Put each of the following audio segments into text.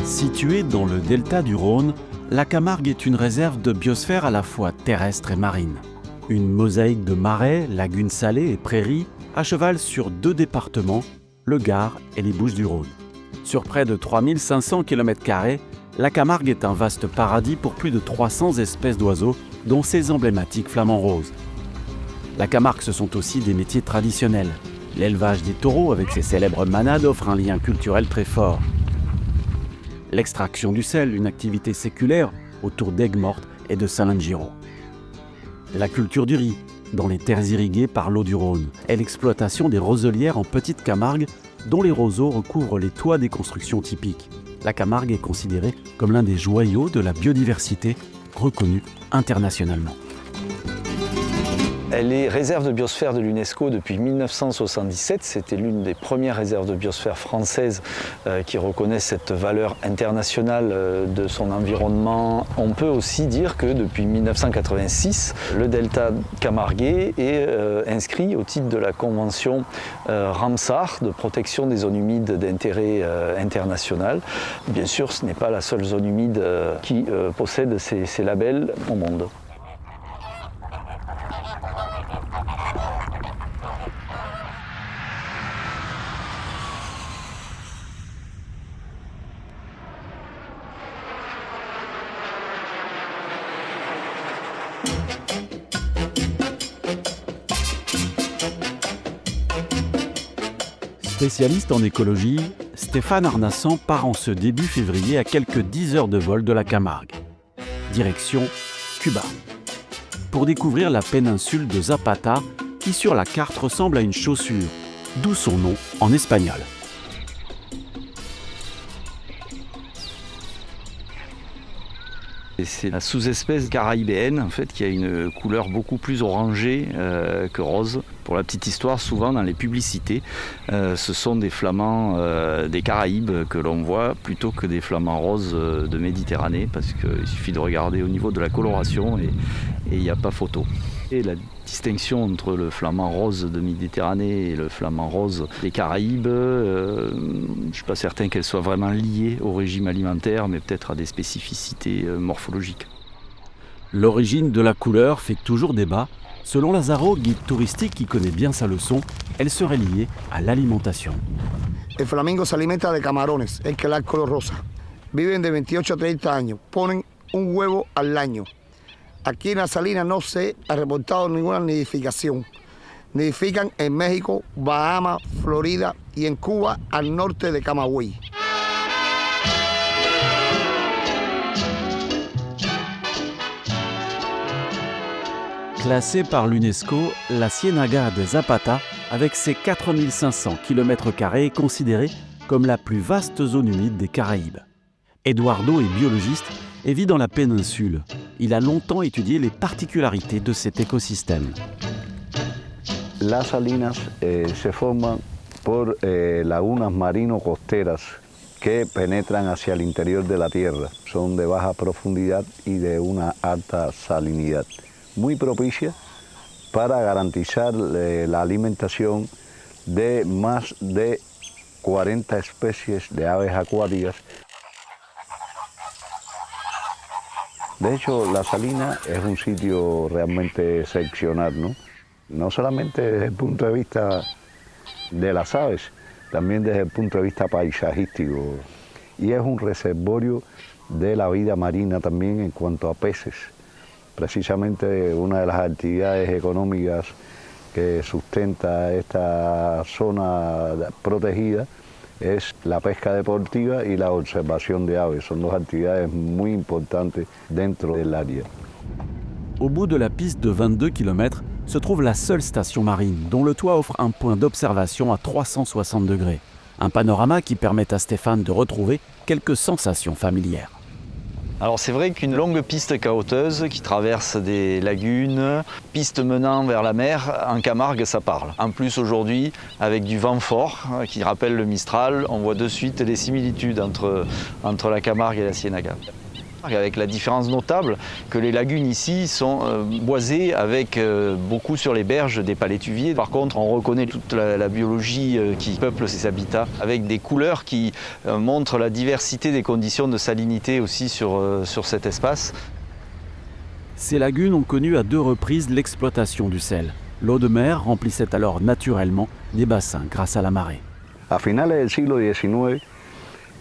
Située dans le delta du Rhône, la Camargue est une réserve de biosphère à la fois terrestre et marine. Une mosaïque de marais, lagunes salées et prairies à cheval sur 2 départements, le Gard et les Bouches-du-Rhône. Sur près de 3500 km², la Camargue est un vaste paradis pour plus de 300 espèces d'oiseaux, dont ces emblématiques flamants roses. La Camargue, ce sont aussi des métiers traditionnels. L'élevage des taureaux avec ses célèbres manades offre un lien culturel très fort. L'extraction du sel, une activité séculaire autour d'Aigues-Mortes et de Salins-de-Giraud. La culture du riz, dans les terres irriguées par l'eau du Rhône, et l'exploitation des roselières en petite Camargue, dont les roseaux recouvrent les toits des constructions typiques. La Camargue est considérée comme l'un des joyaux de la biodiversité, reconnu internationalement. Elle est réserve de biosphère de l'UNESCO depuis 1977. C'était l'une des premières réserves de biosphère françaises qui reconnaissent cette valeur internationale de son environnement. On peut aussi dire que depuis 1986, le delta camarguais est inscrit au titre de la convention Ramsar de protection des zones humides d'intérêt international. Bien sûr, ce n'est pas la seule zone humide qui possède ces labels au monde. Spécialiste en écologie, Stéphane Arnassan part en ce début février à quelques 10 heures de vol de la Camargue. Direction Cuba. Pour découvrir la péninsule de Zapata, qui sur la carte ressemble à une chaussure, d'où son nom en espagnol. C'est la sous-espèce caraïbéenne en fait, qui a une couleur beaucoup plus orangée que rose. Pour la petite histoire, souvent dans les publicités, ce sont des flamants des Caraïbes que l'on voit plutôt que des flamants roses de Méditerranée, parce qu'il suffit de regarder au niveau de la coloration et il n'y a pas photo. Et la distinction entre le flamant rose de Méditerranée et le flamant rose des Caraïbes, je ne suis pas certain qu'elle soit vraiment liée au régime alimentaire, mais peut-être à des spécificités morphologiques. L'origine de la couleur fait toujours débat. Selon Lazaro, guide touristique qui connaît bien sa leçon, elle serait liée à l'alimentation. El flamingo se alimenta de camarones, el que le da el color rosa. Viven de 28 a 30 años, ponen un huevo al año. Aquí en las Salinas no se ha reportado ninguna nidificación. Nidifican en México, Bahamas, Florida y en Cuba al norte de Camagüey. Classée par l'UNESCO, la Ciénaga de Zapata, avec ses 4500 km², est considérée comme la plus vaste zone humide des Caraïbes. Eduardo est biologiste et vit dans la péninsule. Il a longtemps étudié les particularités de cet écosystème. Las salinas se forman por lagunas marino-costeras que penetran hacia el interior de la tierra. Son de baja profundidad y de una alta salinidad, muy propicia para garantizar la alimentación de más de 40 especies de aves acuáticas. De hecho, la salina es un sitio realmente excepcional, ¿no? No solamente desde el punto de vista de las aves, también desde el punto de vista paisajístico. Y es un reservorio de la vida marina también en cuanto a peces. Precisamente una de las actividades económicas que sustenta esta zona protegida es la pesca deportiva y la observación de aves. Son dos actividades muy importantes dentro del área. Au bout de la piste de 22 km se trouve la seule station marine, dont le toit offre un point d'observation à 360 degrés. Un panorama qui permet à Stéphane de retrouver quelques sensations familières. Alors c'est vrai qu'une longue piste cahoteuse qui traverse des lagunes, piste menant vers la mer, en Camargue ça parle. En plus aujourd'hui, avec du vent fort qui rappelle le Mistral, on voit de suite les similitudes entre la Camargue et la Ciénaga. Avec la différence notable que les lagunes ici sont boisées avec beaucoup sur les berges des palétuviers. Par contre, on reconnaît toute la biologie qui peuple ces habitats avec des couleurs qui montrent la diversité des conditions de salinité aussi sur cet espace. Ces lagunes ont connu à 2 reprises l'exploitation du sel. L'eau de mer remplissait alors naturellement des bassins grâce à la marée. A finales del siglo XIX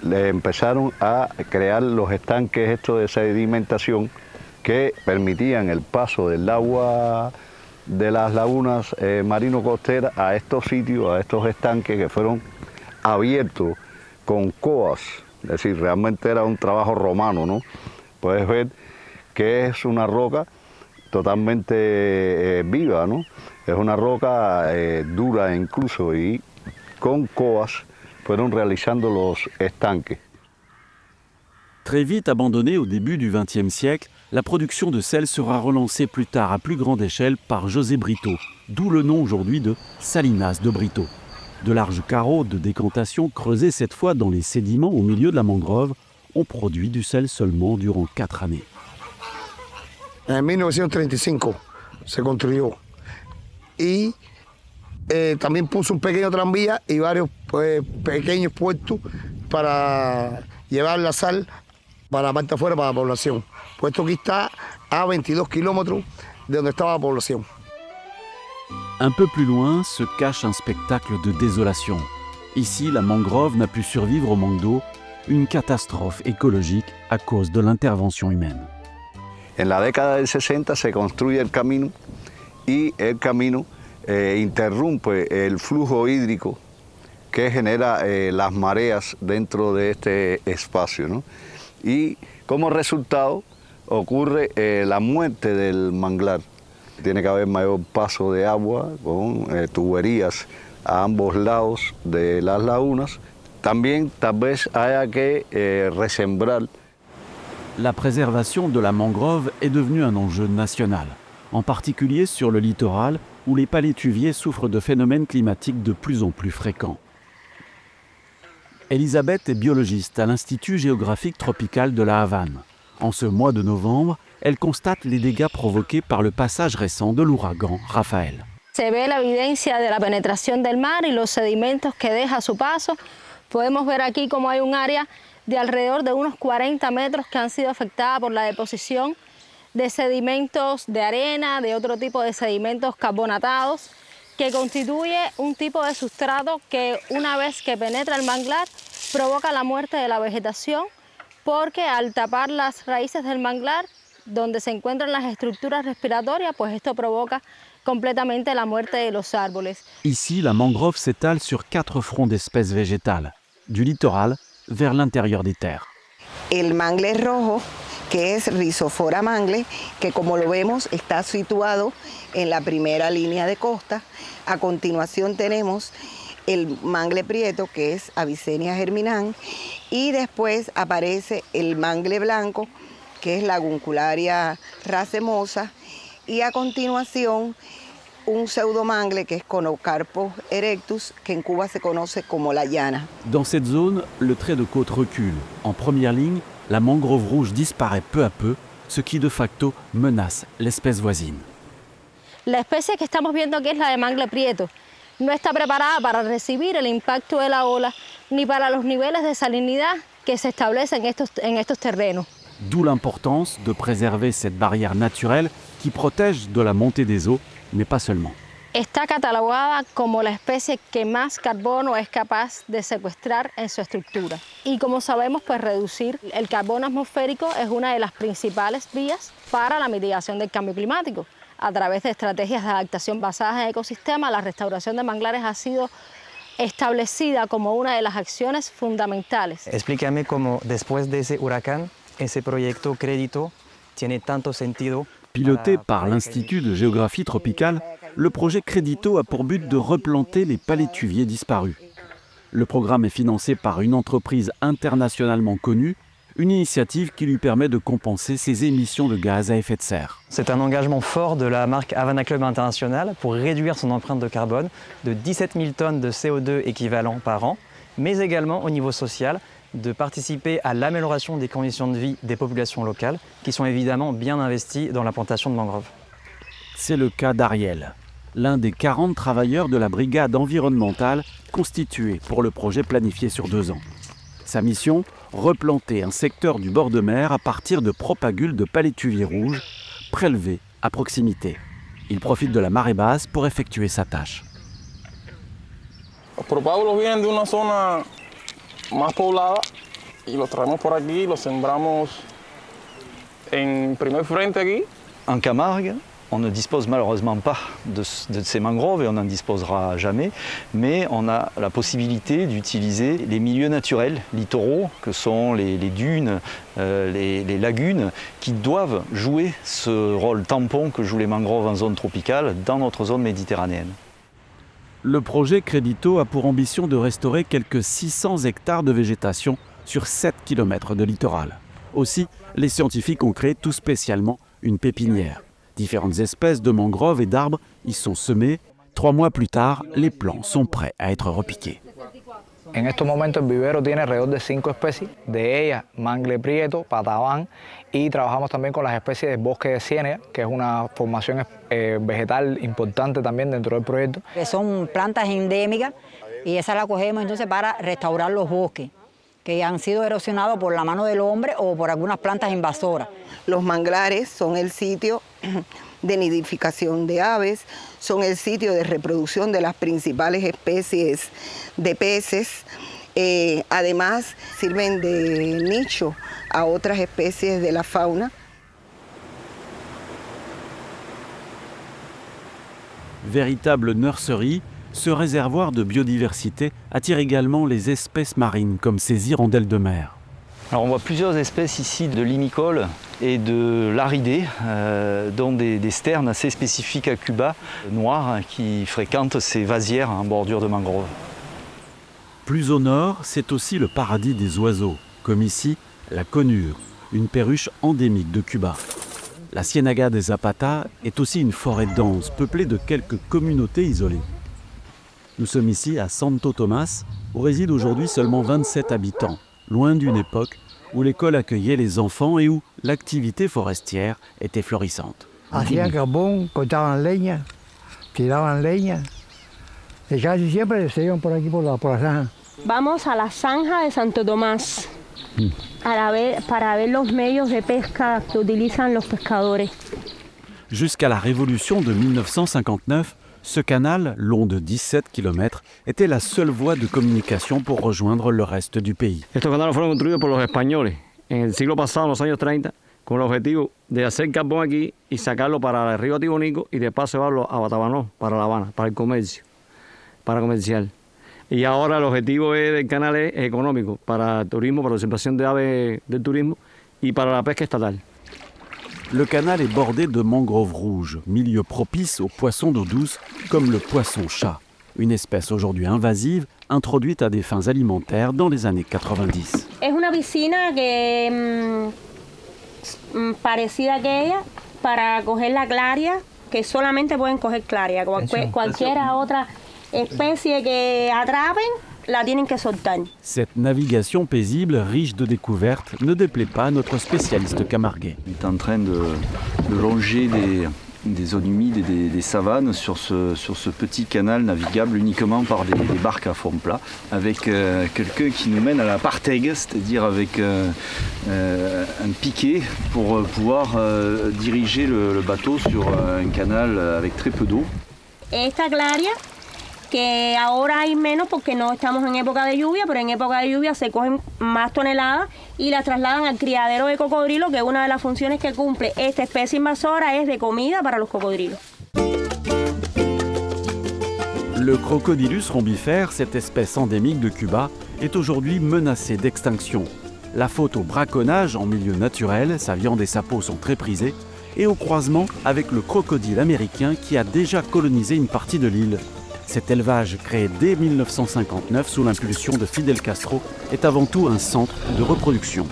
le empezaron a crear los estanques estos de sedimentación que permitían el paso del agua de las lagunas marino-costeras a estos sitios, a estos estanques que fueron abiertos con coas, es decir, realmente era un trabajo romano, ¿no? Puedes ver que es una roca totalmente viva, ¿no? Es una roca dura incluso y con coas fueron realizando los estanques. Très vite abandonnée au début du XXe siècle, la production de sel sera relancée plus tard à plus grande échelle par José Brito, d'où le nom aujourd'hui de Salinas de Brito. De larges carreaux de décantation creusés cette fois dans les sédiments au milieu de la mangrove ont produit du sel seulement durant 4 années. En 1935 se construyó y también puso un pequeño tranvía y varios pequeños puertos para llevar la sal para la parte afuera para la población. Puesto que está a 22 kilómetros de donde estaba la población. Un peu plus loin se cache un spectacle de désolation. Ici, la mangrove n'a pu survivre au manque d'eau, une catastrophe écologique à cause de l'intervention humaine. En la década del 60 se construye el camino y el camino interrumpe el flujo hídrico que genera las mareas dentro de este espacio, ¿no? Y como resultado ocurre la muerte del manglar. Tiene que haber mayor paso de agua con tuberías a ambos lados de las lagunas. También tal vez haya que resembrar. La préservation de la mangrove est devenue un enjeu national, en particulier sur le littoral où les palétuviers souffrent de phénomènes climatiques de plus en plus fréquents. Elisabeth est biologiste à l'Institut géographique tropical de La Havane. En ce mois de novembre, elle constate les dégâts provoqués par le passage récent de l'ouragan Rafael. Se ve la evidencia de la penetración del mar y los sedimentos que deja a su paso. Podemos ver aquí cómo hay un área de alrededor de unos 40 metros que han sido afectadas por la deposición de sedimentos de arena, de otro tipo de sedimentos carbonatados, que constituye un tipo de sustrato que una vez que penetra el manglar provoca la muerte de la vegetación, porque al tapar las raíces del manglar, donde se encuentran las estructuras respiratorias, pues esto provoca completamente la muerte de los árboles. Ici, la mangrove s'étale sur 4 fronts d'espèces végétales, du littoral vers l'intérieur des terres. El mangle rojo, que es Rhizophora mangle, que como lo vemos está situado en la primera línea de costa. A continuación tenemos el mangle prieto, que es Avicennia germinans, y después aparece el mangle blanco, que es Laguncularia racemosa, y a continuación un pseudomangle que es Conocarpus erectus, que en Cuba se conoce como la llana. Dans cette zone, le trait de côte recule. En première ligne, la mangrove rouge disparaît peu à peu, ce qui de facto menace l'espèce voisine. La especie que estamos viendo aquí es la de mangle prieto. No está preparada para recibir el impacto de la ola ni para los niveles de salinidad que se establecen en estos terrenos. D'où l'importance de préserver cette barrière naturelle qui protège de la montée des eaux, mais pas seulement. Está catalogada como la especie que más carbono es capaz de secuestrar en su estructura. Y como sabemos, pues reducir el carbono atmosférico es una de las principales vías para la mitigación del cambio climático. A través de estrategias de adaptación basadas en ecosistemas, la restauración de manglares ha sido establecida como una de las acciones fundamentales. Explícame cómo después de ese huracán, ese proyecto Crédito tiene tanto sentido. Piloté par l'Institut de géographie tropicale, le projet Crédito a pour but de replanter les palétuviers disparus. Le programme est financé par une entreprise internationalement connue, une initiative qui lui permet de compenser ses émissions de gaz à effet de serre. C'est un engagement fort de la marque Havana Club International pour réduire son empreinte de carbone de 17 000 tonnes de CO2 équivalent par an, mais également au niveau social, de participer à l'amélioration des conditions de vie des populations locales, qui sont évidemment bien investies dans la plantation de mangroves. C'est le cas d'Ariel, l'un des 40 travailleurs de la brigade environnementale constituée pour le projet planifié sur 2 ans. Sa mission, replanter un secteur du bord de mer à partir de propagules de palétuvier rouge prélevés à proximité. Il profite de la marée basse pour effectuer sa tâche. Los propágulos vienen de una zona más poblada y los traemos por aquí, los sembramos en primer frente aquí. En Camargue, on ne dispose malheureusement pas de ces mangroves et on n'en disposera jamais, mais on a la possibilité d'utiliser les milieux naturels littoraux que sont les dunes, les lagunes, qui doivent jouer ce rôle tampon que jouent les mangroves en zone tropicale dans notre zone méditerranéenne. Le projet Crédito a pour ambition de restaurer quelques 600 hectares de végétation sur 7 km de littoral. Aussi, les scientifiques ont créé tout spécialement une pépinière. Différentes espèces de mangroves et d'arbres y sont semées. 3 mois plus tard, les plants sont prêts à être repiqués. En estos momentos el vivero tiene alrededor de 5 especies, de ellas mangle prieto, patabán, y trabajamos también con las especies de bosque de ciénaga, que es una formación vegetal importante también dentro del proyecto. Que son plantas endémicas y esa la cogemos entonces para restaurar los bosques que han sido erosionados por la mano del hombre o por algunas plantas invasoras. Los manglares son el sitio de nidificación de aves, son el sitio de reproducción de las principales especies de peces. Además, sirven de nicho a otras especies de la fauna. Véritable nurserie, ce réservoir de biodiversité attire également les espèces marines comme ces hirondelles de mer. Alors on voit plusieurs espèces ici de limicoles et de laridés, dont des sternes assez spécifiques à Cuba, noirs, qui fréquentent ces vasières en bordure de mangrove. Plus au nord, c'est aussi le paradis des oiseaux, comme ici la conure, une perruche endémique de Cuba. La Ciénaga de Zapata est aussi une forêt dense, peuplée de quelques communautés isolées. Nous sommes ici à Santo Tomás, où résident aujourd'hui seulement 27 habitants, loin d'une époque où l'école accueillait les enfants et où l'activité forestière était florissante. Hacían carbón, cortaban leña, tiraban leña, y casi siempre se iban por aquí por la zanja. Vamos a la zanja de Santo Tomás para ver los medios de pesca que utilizan los pescadores. Jusqu'à la révolution de 1959, ce canal, long de 17 km, était la seule voie de communication pour rejoindre le reste du pays. Estos canales fueron construidos por los españoles en el siglo pasado, en los años 30, con el objetivo de hacer carbón aquí y sacarlo para el río Tibonico y después llevarlo a Batabanó, para La Habana, para el comercio, para comercial. Y ahora el objetivo del canal es económico, para el turismo, para la observación de aves del turismo y para la pesca estatal. Le canal est bordé de mangroves rouges, milieu propice aux poissons d'eau douce comme le poisson-chat, une espèce aujourd'hui invasive introduite à des fins alimentaires dans les années 90. Es una piscina que parecida a aquella para coger la claria, que solamente pueden coger claria. Cualquier otra especie que atrapen, la tienen que soltar. Cette navigation paisible, riche de découvertes, ne déplaît pas à notre spécialiste camarguais. On est en train de longer des zones humides et des savanes sur ce petit canal navigable uniquement par des barques à fond plat, avec quelqu'un qui nous mène à la partègue, c'est-à-dire avec un piquet pour pouvoir diriger le bateau sur un canal avec très peu d'eau. Esta claria, que ahora hay menos porque no estamos en época de lluvia, pero en época de lluvia se cogen más toneladas y las trasladan al criadero de cocodrilo, que una de las funciones que cumple esta especie invasora es de comida para los cocodrilos. Le Crocodylus rombifère, cette espèce endémique de Cuba, est aujourd'hui menacée d'extinction. La faute au braconnage en milieu naturel, sa viande et sa peau sont très prisées, et au croisement avec le crocodile américain qui a déjà colonisé une partie de l'île. Cet élevage, créé dès 1959 sous l'impulsion de Fidel Castro, est avant tout un centre de reproduction.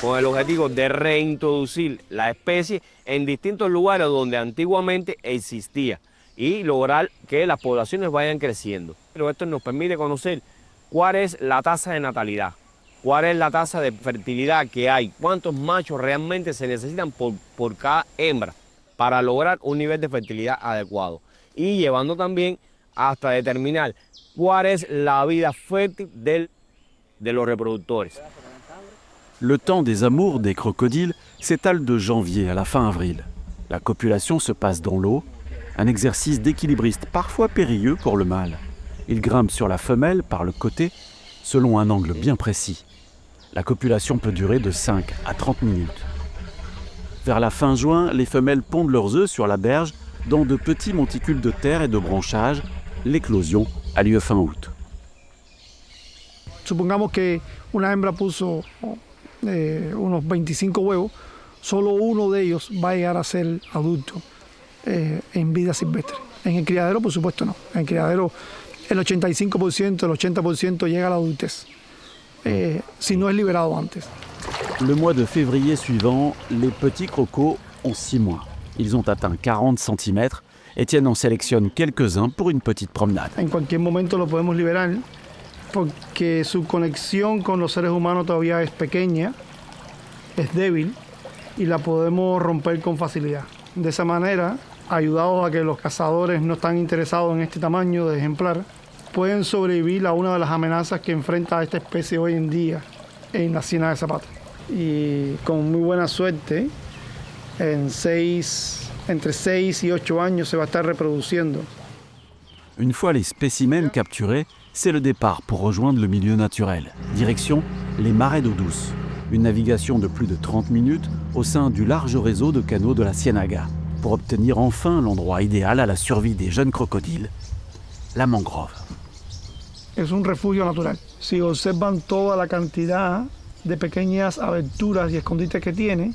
Con el objetivo de reintroducir la especie en distintos lugares donde antiguamente existía y lograr que las poblaciones vayan creciendo. Pero esto nos permite conocer ¿cuál es la tasa de natalidad? ¿Cuál es la tasa de fertilidad que hay? ¿Cuántos machos realmente se necesitan por cada hembra para lograr un nivel de fertilidad adecuado? Y llevando también hasta determinar cuál es la vida fértil de los reproductores. Le temps des amours des crocodiles s'étale de janvier à la fin avril. La copulation se passe dans l'eau, un exercice d'équilibriste parfois périlleux pour le mâle. Il grimpe sur la femelle par le côté, selon un angle bien précis. La copulation peut durer de 5 à 30 minutes. Vers la fin juin, les femelles pondent leurs œufs sur la berge dans de petits monticules de terre et de branchages. L'éclosion a lieu fin août. Supongamos que una hembra puso unos 25 huevos, solo uno de ellos va a llegar a ser adulto en vida silvestre. En el criadero, por supuesto, no. En el criadero, el 85%, el 80% llega a la adultez, si no es liberado antes. Le mois de février suivant, les petits crocos ont 6 mois. Ils ont atteint 40 cm. Étienne en sélectionne quelques-uns pour une petite promenade. En cualquier momento lo podemos liberar porque su conexión con los seres humanos todavía es pequeña, es débil y la podemos romper con facilidad. De esa manera, ayudados a que los cazadores no están interesados en este tamaño de ejemplar, pueden sobrevivir a una de las amenazas que enfrenta esta especie hoy en día en la Siena de Zapata. Y con muy buena suerte, entre 6 y 8 años se va a estar reproduciendo. Une fois les spécimens capturés, c'est le départ pour rejoindre le milieu naturel. Direction les marais d'eau douce. Une navigation de plus de 30 minutes au sein du large réseau de canaux de la Ciénaga pour obtenir enfin l'endroit idéal à la survie des jeunes crocodiles, la mangrove. Es un refugio natural. Si observan toda la cantidad de pequeñas aberturas y escondites que tiene,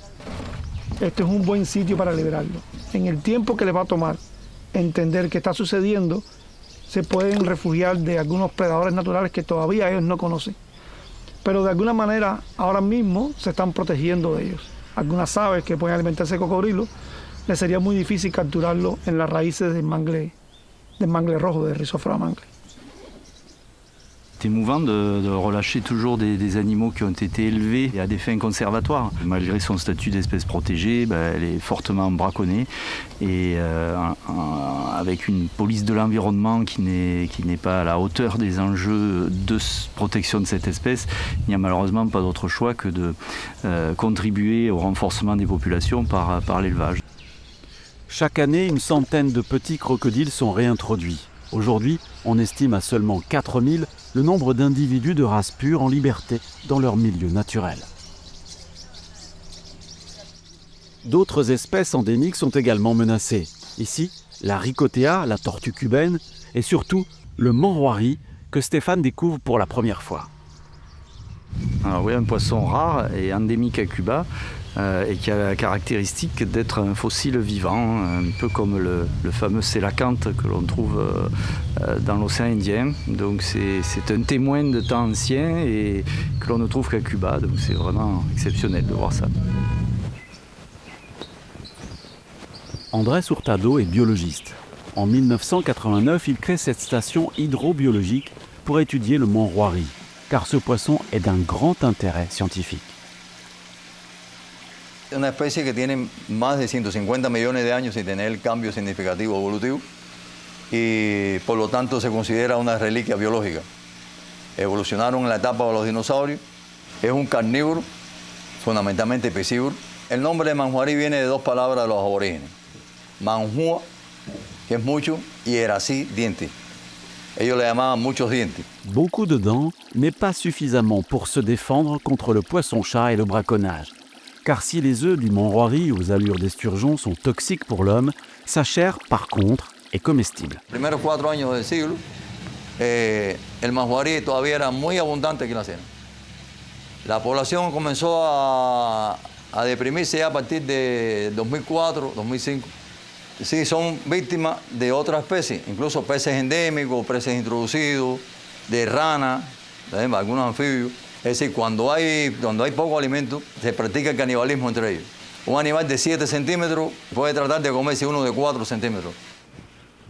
este es un buen sitio para liberarlo. En el tiempo que les va a tomar entender qué está sucediendo, se pueden refugiar de algunos predadores naturales que todavía ellos no conocen. Pero de alguna manera, ahora mismo se están protegiendo de ellos. Algunas aves que pueden alimentarse de cocodrilo, les sería muy difícil capturarlo en las raíces del mangle rojo, de Rhizophora mangle. C'est émouvant de relâcher toujours des animaux qui ont été élevés à des fins conservatoires. Malgré son statut d'espèce protégée, elle est fortement braconnée et avec une police de l'environnement qui n'est pas à la hauteur des enjeux de protection de cette espèce, il n'y a malheureusement pas d'autre choix que de contribuer au renforcement des populations par l'élevage. Chaque année, une centaine de petits crocodiles sont réintroduits. Aujourd'hui, on estime à seulement 4000 le nombre d'individus de race pure en liberté dans leur milieu naturel. D'autres espèces endémiques sont également menacées. Ici, la ricotea, la tortue cubaine, et surtout le manroiri que Stéphane découvre pour la première fois. Alors oui, un poisson rare et endémique à Cuba et qui a la caractéristique d'être un fossile vivant, un peu comme le fameux sélacanthe que l'on trouve dans l'océan Indien. Donc c'est un témoin de temps ancien et que l'on ne trouve qu'à Cuba, donc c'est vraiment exceptionnel de voir ça. Andrés Hurtado est biologiste. En 1989, il crée cette station hydrobiologique pour étudier le manroiri, car ce poisson est d'un grand intérêt scientifique. Es una especie que tiene más de 150 millones de años sin tener cambio significativo evolutivo y por lo tanto se considera una reliquia biológica. Evolucionaron en la etapa de los dinosaurios, es un carnívoro, fundamentalmente piscívoro. El nombre de manhuarí viene de dos palabras de los aborígenes. Manhua, que es mucho, y erací, diente. Ellos le llamaban muchos dientes. Beaucoup de dents, mais pas suffisamment pour se défendre contre le poisson-chat et le braconnage. Car si les œufs du manroiri aux allures d'esturgeon sont toxiques pour l'homme, sa chair, par contre, est comestible. Los primeros 4 años del siglo, el manhuarí todavía era muy abundante aquí en la Siena. La población comenzó a deprimirse ya a partir de 2004, 2005. Sí, son víctimas de otras especies, incluso peces endémicos, peces introducidos, de rana, algunos anfibios. Es decir, cuando hay poco alimento, se practica el canibalismo entre ellos. Un animal de 7 centímetros puede tratar de comerse uno de 4 centímetros.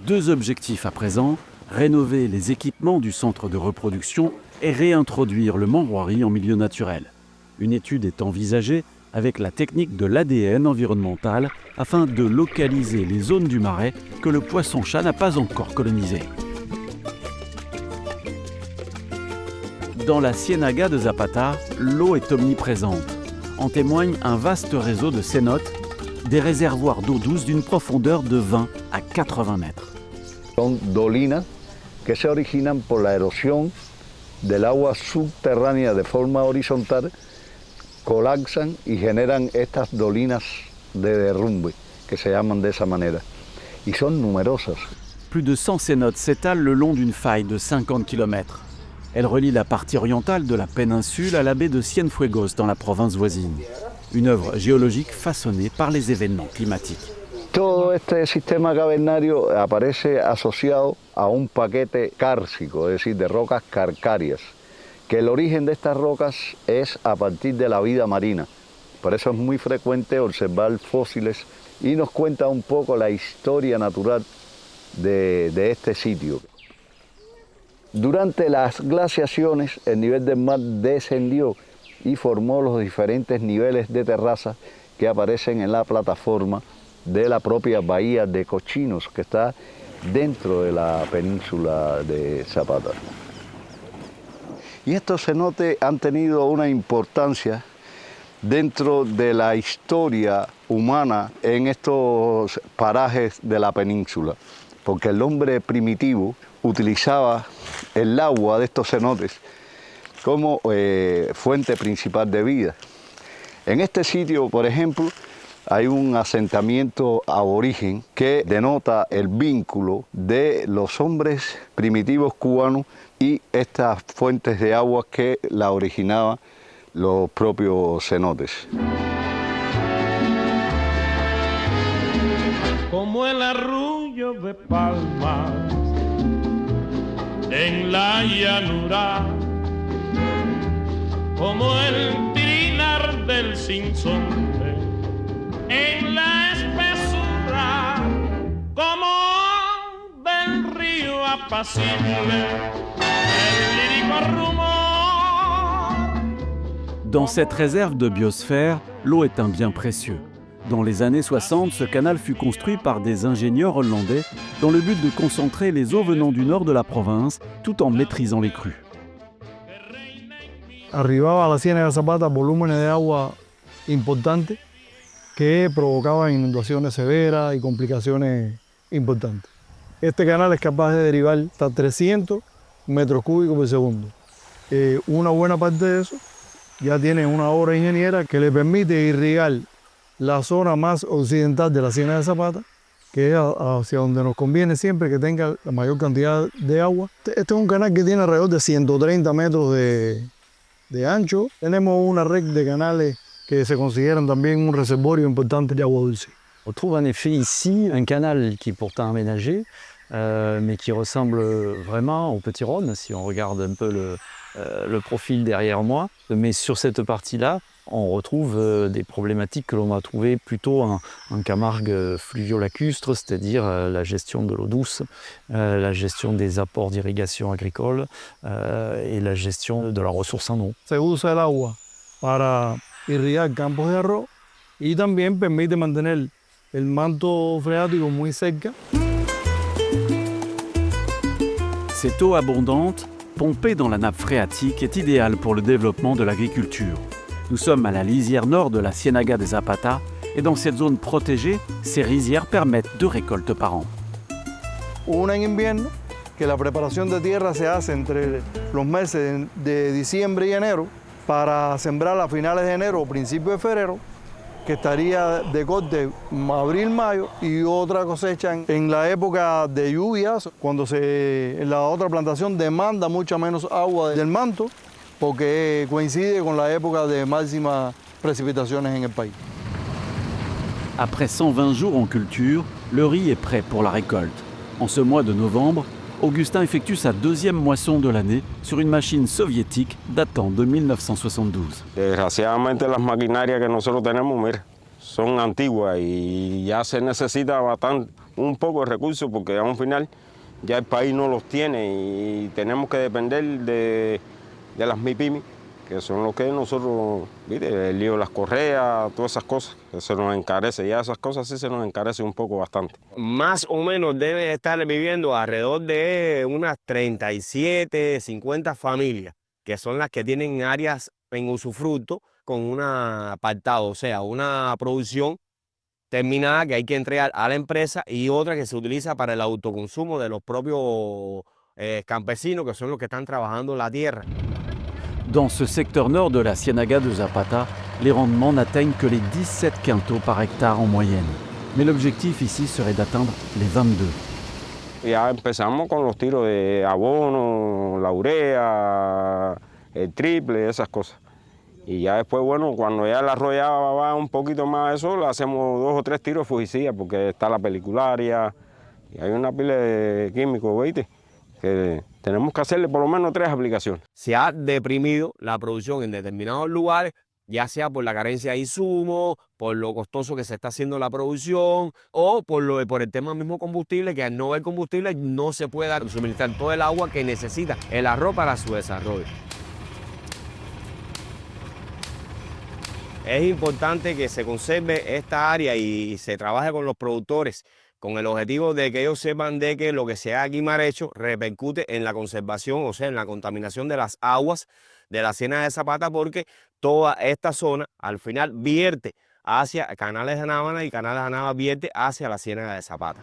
Deux objectifs à présent, rénover les équipements du centre de reproduction et réintroduire le mangroirie en milieu naturel. Une étude est envisagée avec la technique de l'ADN environnemental afin de localiser les zones du marais que le poisson-chat n'a pas encore colonisées. Dans la Ciénaga de Zapata, l'eau est omniprésente. En témoigne un vaste réseau de cénotes, des réservoirs d'eau douce d'une profondeur de 20 à 80 mètres. Son dolinas que se originan por la erosión del agua subterránea de forma horizontal, colapsan y generan estas dolinas de derrumbe, que se llaman de esa manera, y son numerosas. Plus de 100 cénotes s'étalent le long d'une faille de 50 km. Elle relie la partie orientale de la péninsule à la baie de Cienfuegos dans la province voisine. Une œuvre géologique façonnée par les événements climatiques. Todo este sistema cavernario aparece asociado a un paquete cárcico, es decir, de rocas calcáreas, que el origen de estas rocas es a partir de la vida marina. Por eso es muy frecuente observar fósiles y nos cuenta un poco la historia natural de este sitio. Durante las glaciaciones, el nivel del mar descendió y formó los diferentes niveles de terrazas que aparecen en la plataforma de la propia bahía de Cochinos, que está dentro de la península de Zapata. Y estos cenotes han tenido una importancia dentro de la historia humana en estos parajes de la península, porque el hombre primitivo utilizaba el agua de estos cenotes como fuente principal de vida. En este sitio, por ejemplo, hay un asentamiento aborigen que denota el vínculo de los hombres primitivos cubanos y estas fuentes de agua que la originaban los propios cenotes. Como el arrullo de palmas en la llanura, como el trinar del sinsonte en la espesura, como del río apacible el lírico rumor. Dans cette réserve de biosphère, l'eau est un bien précieux. Dans les années 60, ce canal fut construit par des ingénieurs hollandais dans le but de concentrer les eaux venant du nord de la province tout en maîtrisant les crues. Arribaba a la Ciénaga de Zapata volúmenes de agua importantes que provocaban inundaciones severas y complicaciones importantes. Este canal es capaz de derivar hasta 300 metros cúbicos por segundo. Una buena parte de eso ya tiene una obra ingeniera que le permite irrigar la zona más occidental de la Ciénaga de Zapata, que es hacia donde nos conviene siempre que tenga la mayor cantidad de agua. Este es un canal que tiene alrededor de 130 metros de ancho. Tenemos una red de canales que se consideran también un reservorio importante de agua dulce. On trouve en effet ici un canal qui est pourtant aménagé, mais qui ressemble vraiment au Petit Rhône, si on regarde un peu le profil derrière moi. Mais sur cette partie-là, on retrouve des problématiques que l'on va trouver plutôt en Camargue fluvio-lacustre, c'est-à-dire la gestion de l'eau douce, la gestion des apports d'irrigation agricole et la gestion de la ressource en eau. Se usa el agua para irrigar campos de arroz y también permite mantener el manto freático muy cerca. Cette eau abondante, pompée dans la nappe phréatique, est idéale pour le développement de l'agriculture. Nous sommes à la lisière nord de la Ciénaga de Zapata et dans cette zone protégée, ces rizières permettent 2 récoltes par an. Una en invierno, que la preparación de tierra se hace entre los meses de diciembre y enero para sembrar a finales de enero o principios de febrero, que estaría de corte abril-mayo, y otra cosecha en la época de lluvias, cuando la otra plantación demanda mucha menos agua del manto, porque coincide con la época de máximas precipitaciones en el país. Après 120 jours en culture, le riz est prêt pour la récolte. En ce mois de novembre, Augustin effectue sa 2e moisson de l'année sur une machine soviétique datant de 1972. Desgraciadamente las maquinarias que nosotros tenemos, mira, son antiguas y ya se necesita un poco de recursos porque a un final ya el país no los tiene y tenemos que depender de las MIPYME, que son lo que nosotros, ¿viste? El lío de las correas, todas esas cosas, que se nos encarece. Ya esas cosas sí se nos encarece un poco bastante. Más o menos debe estar viviendo alrededor de unas 37, 50 familias, que son las que tienen áreas en usufructo con un apartado, o sea, una producción terminada que hay que entregar a la empresa y otra que se utiliza para el autoconsumo de los propios campesinos, que son los que están trabajando la tierra. Dans ce secteur nord de la Ciénaga de Zapata, les rendements n'atteignent que les 17 quintaux par hectare en moyenne. Mais l'objectif ici serait d'atteindre les 22. Ya empezamos con los tiros de abono, la urea, el triple, esas cosas. Y ya después, bueno, cuando ya el arroz ya va un poquito más de eso, le hacemos 2 o 3 tiros de fungicida, porque está la pelicularia y hay una pila de químicos, ¿viste? Que tenemos que hacerle por lo menos 3 aplicaciones. Se ha deprimido la producción en determinados lugares, ya sea por la carencia de insumos, por lo costoso que se está haciendo la producción o por el tema mismo combustible, que al no haber combustible no se puede suministrar todo el agua que necesita el arroz para su desarrollo. Es importante que se conserve esta área y se trabaje con los productores con el objetivo de que ellos sepan de que lo que se haga aquí en Marecho repercute en la conservación, o sea, en la contaminación de las aguas de la Ciénaga de Zapata, porque toda esta zona al final vierte hacia Canales de Anábana y Canales de Anábana vierte hacia la Ciénaga de Zapata.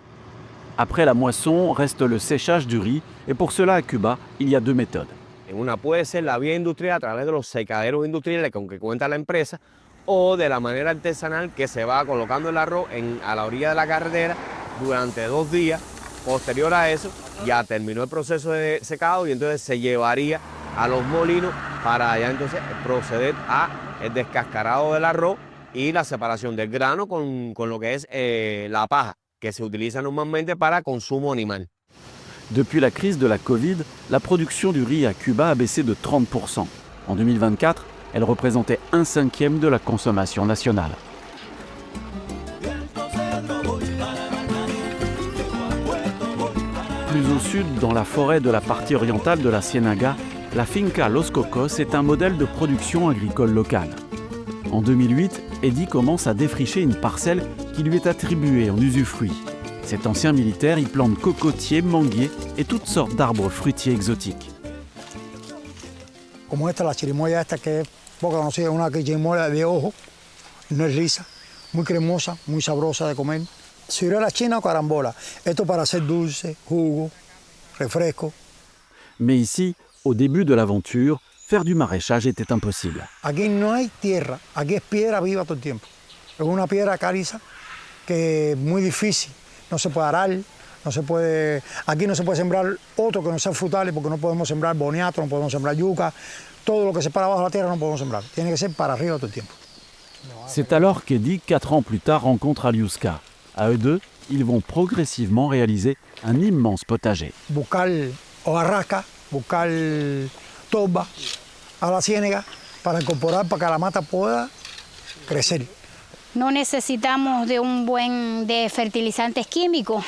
Après la moisson, reste le séchage du riz et pour cela à Cuba, il y a 2 méthodes. Una puede ser la vía industrial a través de los secaderos industriales con que cuenta la empresa, o de la manera artesanal que se va colocando el arroz a la orilla de la carretera durante 2 días. Posterior a eso ya terminó el proceso de secado y entonces se llevaría a los molinos para ya entonces proceder a el descascarado del arroz y la separación del grano con lo que es la paja, que se utiliza normalmente para consumo animal. Depuis la crise de la Covid, la production du riz à Cuba a baissé de 30%. En 2024, elle représentait 1/5 de la consommation nationale. Plus au sud, dans la forêt de la partie orientale de la Ciénaga, la finca Los Cocos est un modèle de production agricole locale. En 2008, Eddie commence à défricher une parcelle qui lui est attribuée en usufruit. Cet ancien militaire y plante cocotiers, manguiers et toutes sortes d'arbres fruitiers exotiques. Como esta, la chirimoya esta que es poco conocida, una chirimoya de ojo, no es lisa, muy cremosa, muy sabrosa de comer. Ciruela china o carambola, esto para hacer dulce, jugo, refresco. Mais ici, au début de l'aventure, faire du maraîchage était impossible. Aquí no hay tierra, aquí es piedra viva todo el tiempo. Es una piedra caliza que es muy difícil, no se puede arar, aquí no se puede sembrar otro que no sea frutales porque no podemos sembrar boniato, no podemos sembrar yuca, todo lo que se para abajo de la tierra no podemos sembrar, tiene que ser para arriba todo el tiempo. C'est alors qu'Eddie, 4 ans plus tard, rencontre Aliuska. À eux deux, ils vont progressivement réaliser un immense potager. Buscar hojarasca, buscar toba a la ciénaga para incorporar para que la mata pueda crecer. No necesitamos de fertilizantes químicos,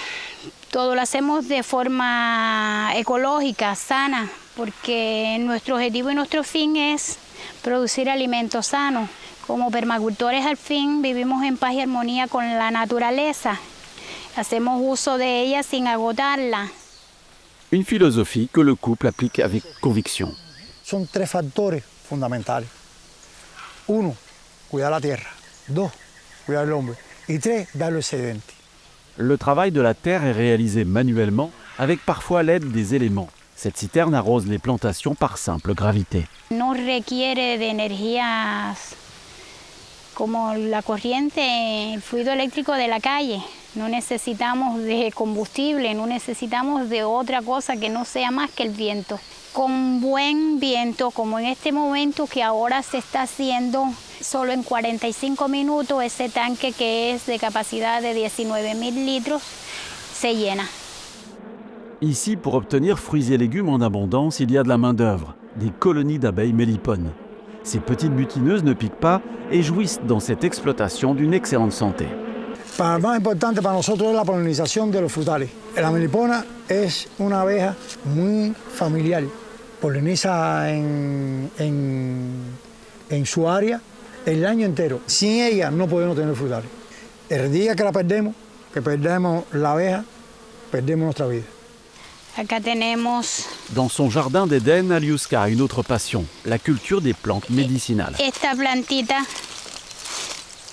todo lo hacemos de forma ecológica, sana, porque nuestro objetivo y nuestro fin es producir alimentos sanos. Como permacultores al fin vivimos en paz y armonía con la naturaleza, hacemos uso de ella sin agotarla. Une philosophie que le couple applique avec conviction. Son 3 factores fundamentales. 1, cuidar la tierra. 2, cuidar el hombre. Y 3, dar lo excedente. Le travail de la terre est réalisé manuellement, avec parfois l'aide des éléments. Cette citerne arrose les plantations par simple gravité. No requiere de energías como la corriente, el fluido eléctrico de la calle. No necesitamos de combustible, no necesitamos de otra cosa que no sea más que el viento. Con buen viento, como en este momento que ahora se está haciendo, solo en 45 minutos ese tanque que es de capacidad de 19.000 litros se llena. Ici, pour obtenir fruits et légumes en abondance, il y a de la main-d'œuvre, des colonies d'abeilles mélipones. Ces petites butineuses ne piquent pas et jouissent dans cette exploitation d'une excellente santé. Para lo más importante para nosotros es la polinización de los frutales. La melipona es una abeja muy familiar, poliniza en su área el año entero. Sin ella no podemos tener frutales. El día que la perdemos, que perdemos la abeja, perdemos nuestra vida. Acá tenemos... Dans son jardin d'Éden, Aliouska a une autre passion, la culture des plantes médicinales. Esta plantita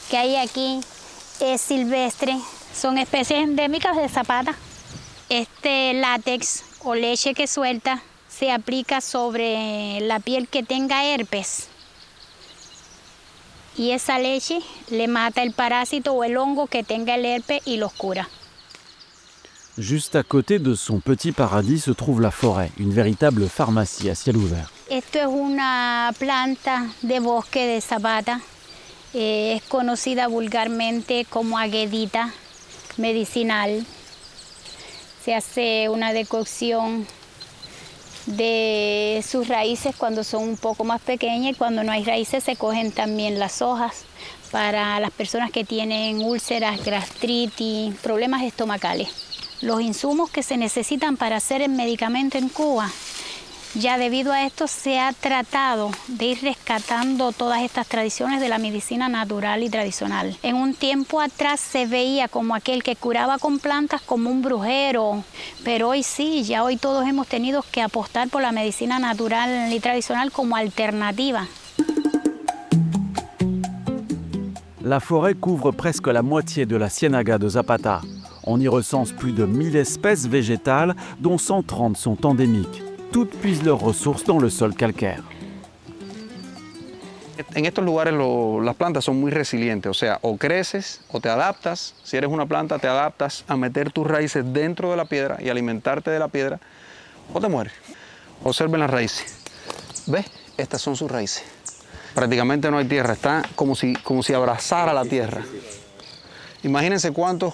que hay aquí es silvestre, son especies endémicas de Zapata. Este látex o leche que suelta se aplica sobre la piel que tenga herpes. Y esa leche le mata el parásito o el hongo que tenga el herpes y los cura. Juste à côté de son petit paradis se trouve la forêt, une véritable pharmacie à ciel ouvert. Esto es una planta de bosque de Zapata. Es conocida vulgarmente como aguedita medicinal. Se hace una decocción de sus raíces cuando son un poco más pequeñas y cuando no hay raíces se cogen también las hojas para las personas que tienen úlceras, gastritis, problemas estomacales. Los insumos que se necesitan para hacer el medicamento en Cuba, ya debido a esto se ha tratado de ir rescatando todas estas tradiciones de la medicina natural y tradicional. En un tiempo atrás se veía como aquel que curaba con plantas como un brujero, pero hoy sí, ya hoy todos hemos tenido que apostar por la medicina natural y tradicional como alternativa. La forêt couvre presque la moitié de la Ciénaga de Zapata. On y recense plus de 1000 espèces végétales, dont 130 sont endémiques. Toutes puisent leurs ressources dans le sol calcaire. En estos lugares las plantas son muy resilientes, o sea, o creces o te adaptas. Si eres una planta, te adaptas a meter tus raíces dentro de la piedra y alimentarte de la piedra, o te mueres. Observen las raíces. ¿Ves? Estas son sus raíces. Prácticamente no hay tierra, está como si abrazara la tierra. Imagínense cuántos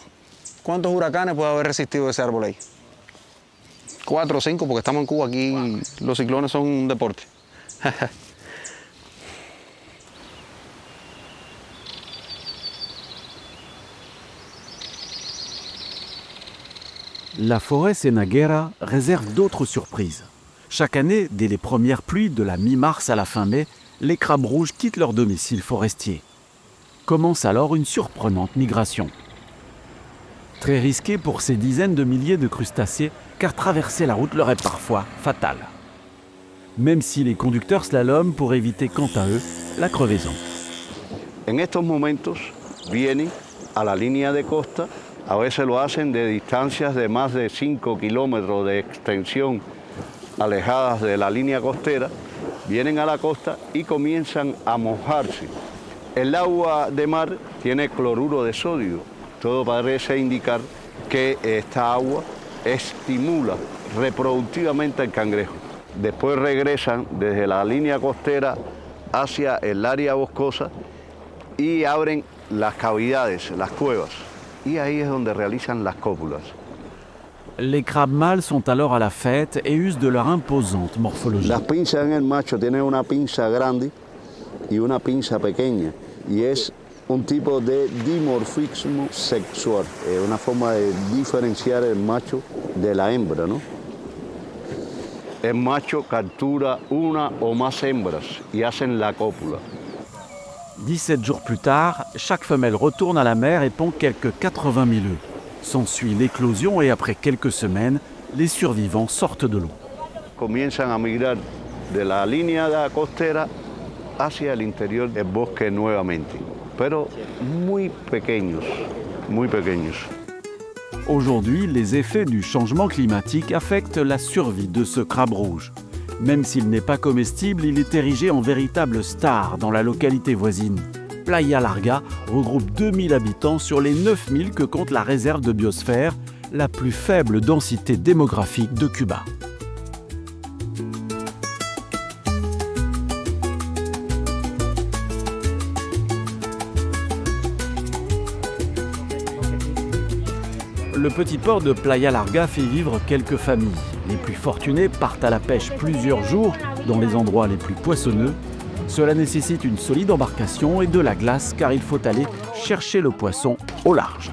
huracanes puede haber resistido ese árbol ahí. 4 o 5, porque estamos en Cuba, aquí los ciclones son un deporte. La forêt sénéguera réserve d'autres surprises. Chaque année, dès les premières pluies de la mi-mars à la fin mai, les crabes rouges quittent leur domicile forestier. Commence alors une surprenante migration. Très risqué pour ces dizaines de milliers de crustacés, car traverser la route leur est parfois fatal. Même si les conducteurs slalom pour éviter quant à eux la crevaison. En estos momentos vienen a la línea de costa, a veces lo hacen de distancias de más de 5 kilómetros de extensión alejadas de la línea costera, vienen a la costa y comienzan a mojarse. El agua de mar tiene cloruro de sodio. Todo parece indicar que esta agua estimula reproductivamente al cangrejo. Después regresan desde la línea costera hacia el área boscosa y abren las cavidades, las cuevas. Y ahí es donde realizan las cópulas. Les crabes mâles sont alors à la fête et usent de leur imposante morphologie. Las pinzas en el macho tienen una pinza grande y una pinza pequeña. Y es un tipo de dimorfismo sexual, una forma de diferenciar el macho de la hembra, ¿no? El macho captura una o más hembras y hacen la cópula. 17 jours plus tard, chaque femelle retourne à la mer et pond quelques 80 000 œufs. S'ensuit l'éclosion et après quelques semaines, les survivants sortent de l'eau. Comienzan a migrar de la línea costera hacia el interior del bosque nuevamente, pero muy pequeños, muy pequeños. Aujourd'hui, les effets du changement climatique affectent la survie de ce crabe rouge. Même s'il n'est pas comestible, il est érigé en véritable star dans la localité voisine. Playa Larga regroupe 2000 habitants sur les 9000 que compte la réserve de biosphère, la plus faible densité démographique de Cuba. Le petit port de Playa Larga fait vivre quelques familles. Les plus fortunés partent à la pêche plusieurs jours dans les endroits les plus poissonneux. Cela nécessite une solide embarcation et de la glace car il faut aller chercher le poisson au large.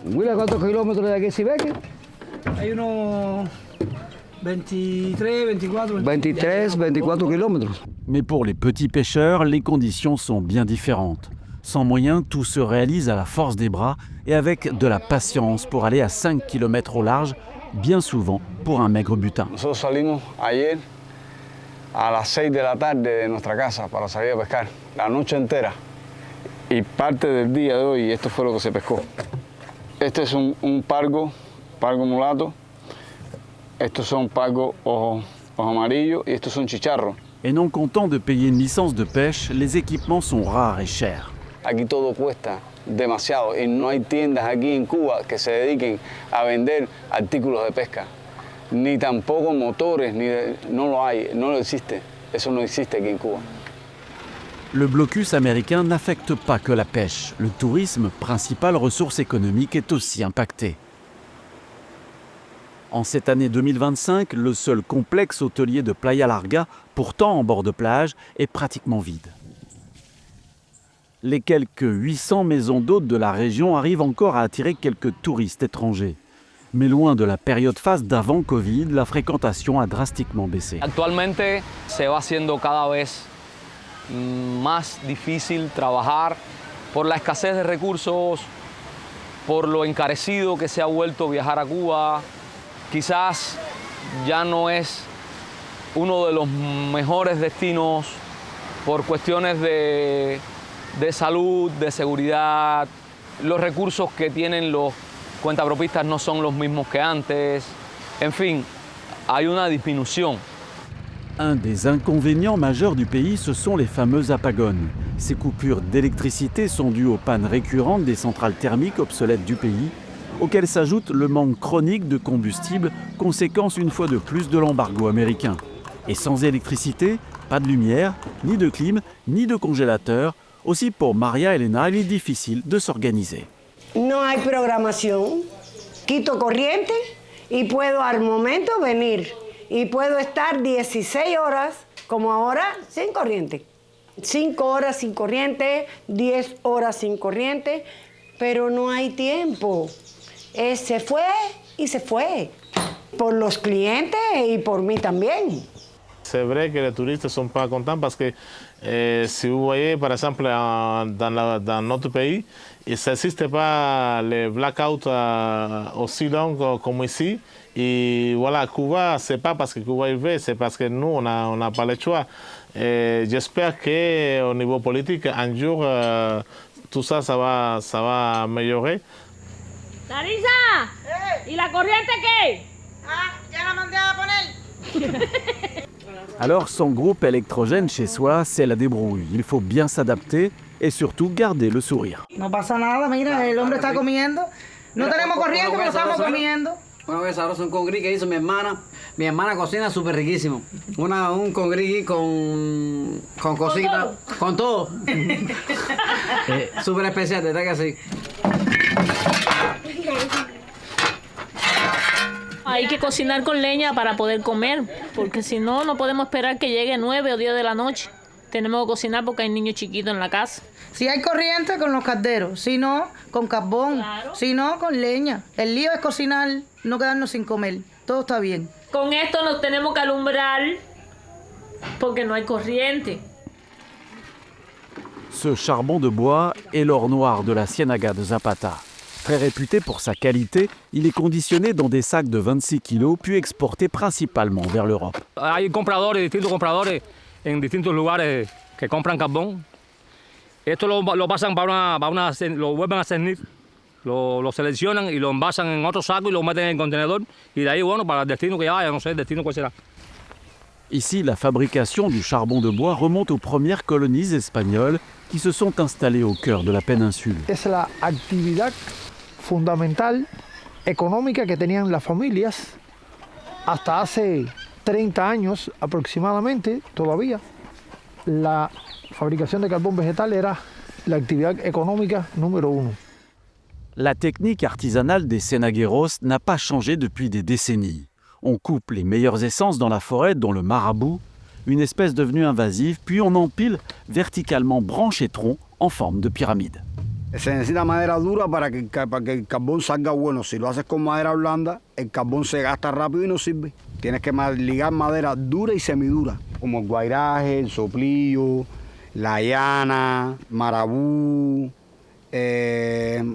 Mira cuántos kilómetros de aquí si ve que hay unos 24 kilomètres. Mais pour les petits pêcheurs, les conditions sont bien différentes. Sans moyens, tout se réalise à la force des bras et avec de la patience pour aller à 5 km au large, bien souvent pour un maigre butin. Nosotros salimos ayer a las 6 de la tarde de nuestra casa para salir a pescar, la noche entera. Y parte del día de hoy, esto fue lo que se pescó. Este es un pargo mulato. Estos son pargos ojos amarillos y estos son chicharros. Et non content de payer une licence de pêche, les équipements sont rares et chers. Aquí todo cuesta demasiado y no hay tiendas aquí en Cuba que se dediquen a vender artículos de pesca. Ni tampoco motores, no lo hay, no lo existe. Eso no existe aquí en Cuba. Le blocus américain n'affecte pas que la pêche. Le tourisme, principale ressource économique, est aussi impacté. En cette année 2025, le seul complexe hôtelier de Playa Larga, pourtant en bord de plage, est pratiquement vide. Les quelques 800 maisons d'hôtes de la région arrivent encore à attirer quelques touristes étrangers. Mais loin de la période phase d'avant Covid, la fréquentation a drastiquement baissé. Actualmente se va haciendo cada vez más difícil trabajar por la escasez de recursos, por lo encarecido que se ha vuelto viajar a Cuba. Quizás ya no es uno de los mejores destinos por cuestiones de salud, de seguridad. Los recursos que tienen los cuentapropistas no son los mismos que antes. En fin, hay una disminución. Un des inconvénients majeurs du pays, ce sont les fameuses apagones. Ces coupures d'électricité sont dues aux pannes récurrentes des centrales thermiques obsolètes du pays, auxquelles s'ajoute le manque chronique de combustible, conséquence une fois de plus de l'embargo américain. Et sans électricité, pas de lumière, ni de clim, ni de congélateur. Aussi pour María Elena, il est difficile de s'organiser. No hay programación, quito corriente y puedo al momento venir. Y puedo estar 16 horas, como ahora, sin corriente. 5 horas sin corriente, 10 horas sin corriente, pero no hay tiempo. Se fue y se fue. Por los clientes y por mí también. C'est vrai que les touristes ne sont pas contents parce que si vous voyez, par exemple, dans notre pays, il n'existe pas les blackouts aussi longs comme ici. Et voilà, Cuba, ce n'est pas parce que Cuba est vrai, c'est parce que nous, on n'a pas le choix. J'espère qu'au niveau politique, un jour, tout ça, ça va améliorer. ¡Larisa! ¿Y la corriente qué? Ah, ya la mandé a poner. Alors, sans groupe électrogène chez soi, c'est la débrouille. Il faut bien s'adapter et surtout garder le sourire. No pasa nada, mira, el hombre está comiendo. No tenemos corriente, pero estamos comiendo. Bueno, qué sabroso un congrí que hizo mi hermana. Mi hermana cocina súper riquísimo. Un congrí con cositas. Con todo. Súper especial, ¿verdad que sí? Hay que cocinar con leña para poder comer, porque si no, no podemos esperar que llegue 9 o 10 de la noche. Tenemos que cocinar porque hay niños chiquitos en la casa. Si hay corriente, con los calderos. Si no, con carbón. Claro. Si no, con leña. El lío es cocinar, no quedarnos sin comer. Todo está bien. Con esto nos tenemos que alumbrar porque no hay corriente. Ce charbon de bois est l'or noir de la Ciénaga de Zapata. Très réputé pour sa qualité, il est conditionné dans des sacs de 26 kg puis exporté principalement vers l'Europe. Hay distintos compradores en distintos lugares que compran carbón. Esto lo pasan lo vuelven a cernir, lo seleccionan y lo envasan en otro saco y lo meten en el contenedor. Y de ahí, bueno, para el destino que vaya, no sé el destino cuál será. Ici, la fabrication du charbon de bois remonte aux premières colonies espagnoles qui se sont installées au cœur de la péninsule. Es la actividad fundamental económica que tenían las familias hasta hace 30 años aproximadamente, todavía. La fabricación de carbón vegetal era la actividad económica número 1. La technique artisanale des Cenagueros n'a pas changé depuis des décennies. On coupe les meilleures essences dans la forêt, dont le marabou, une espèce devenue invasive, puis on empile verticalement branches et troncs en forme de pyramide. Se necesita madera dura para que el carbón salga bueno. Si lo haces con madera blanda, el carbón se gasta rápido y no sirve. Tienes que ligar madera dura y semidura, como el guairaje, el soplillo, la llana, marabú,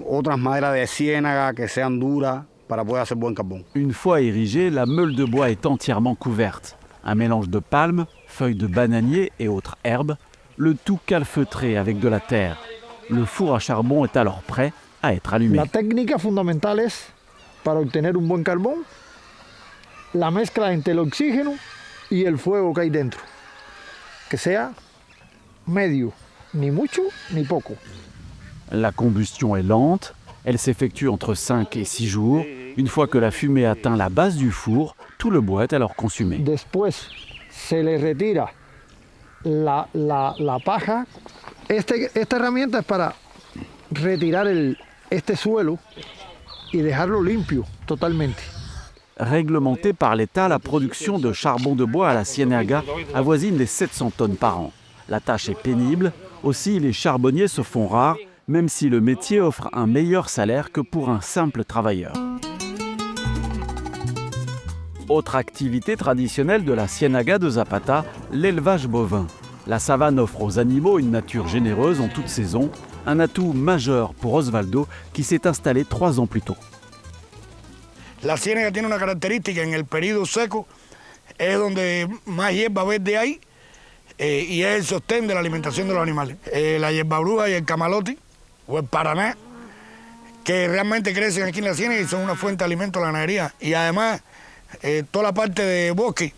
otras maderas de ciénaga que sean duras para poder hacer buen carbón. Une fois érigée, la meule de bois est entièrement couverte. Un mélange de palmes, feuilles de bananier et autres herbes, le tout calfeutré avec de la terre. Le four à charbon est alors prêt à être allumé. La técnica fundamental es, para obtener un buen carbón, la mezcla entre el oxígeno y el fuego que hay dentro. Que sea medio, ni mucho ni poco. La combustion est lente, elle s'effectue entre 5 et 6 jours. Une fois que la fumée atteint la base du four, tout le bois est alors consumé. Después se le retira la paja. Esta herramienta es para retirar este suelo y dejarlo limpio totalmente. Réglementée par l'État, la production de charbon de bois à la Ciénaga avoisine les 700 tonnes par an. La tâche est pénible, aussi les charbonniers se font rares, même si le métier offre un meilleur salaire que pour un simple travailleur. Autre activité traditionnelle de la Ciénaga de Zapata, l'élevage bovin. La savane offre aux animaux une nature généreuse en toute saison, un atout majeur pour Osvaldo qui s'est installé 3 ans plus tôt. La ciénaga tiene una característica, en el periodo seco es donde más hierba verde hay y es el sostén de la alimentación de los animales. La hierba bruja y el camalote o el paraná, que realmente crecen aquí en la ciénaga y son una fuente de alimento a la ganadería. Y además toda la parte de bosque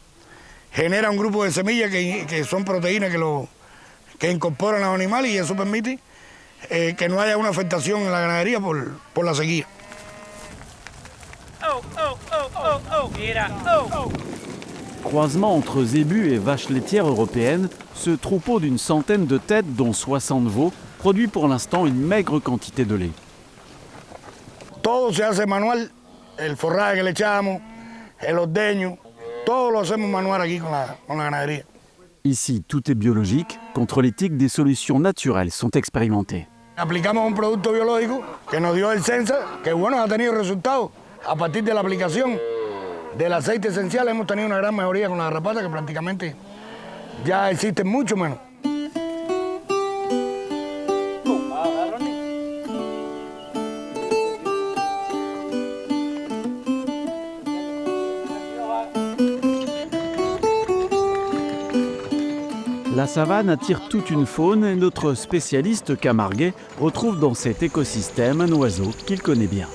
genera un grupo de semillas que son proteínas que incorporan a los animales y eso permite que no haya una afectación en la ganadería por la sequía. Croisement entre zébus et vaches laitières européennes, ce troupeau d'une centaine de têtes, dont 60 veaux, produit pour l'instant une maigre quantité de lait. Todo se hace manual, el forraje que le echamos, el ordeño, todo lo hacemos manual aquí con la ganadería. Ici, tout est biologique. Contre l'éthique, des solutions naturelles sont expérimentées. Aplicamos un producto biológico que nos dio el Sensa, que bueno, ha tenido resultados. A partir de la aplicación del aceite esencial hemos tenido una gran mejoría con la garrapata, que prácticamente ya existen mucho menos. La savane attire toute une faune et notre spécialiste camarguais retrouve dans cet écosystème un oiseau qu'il connaît bien.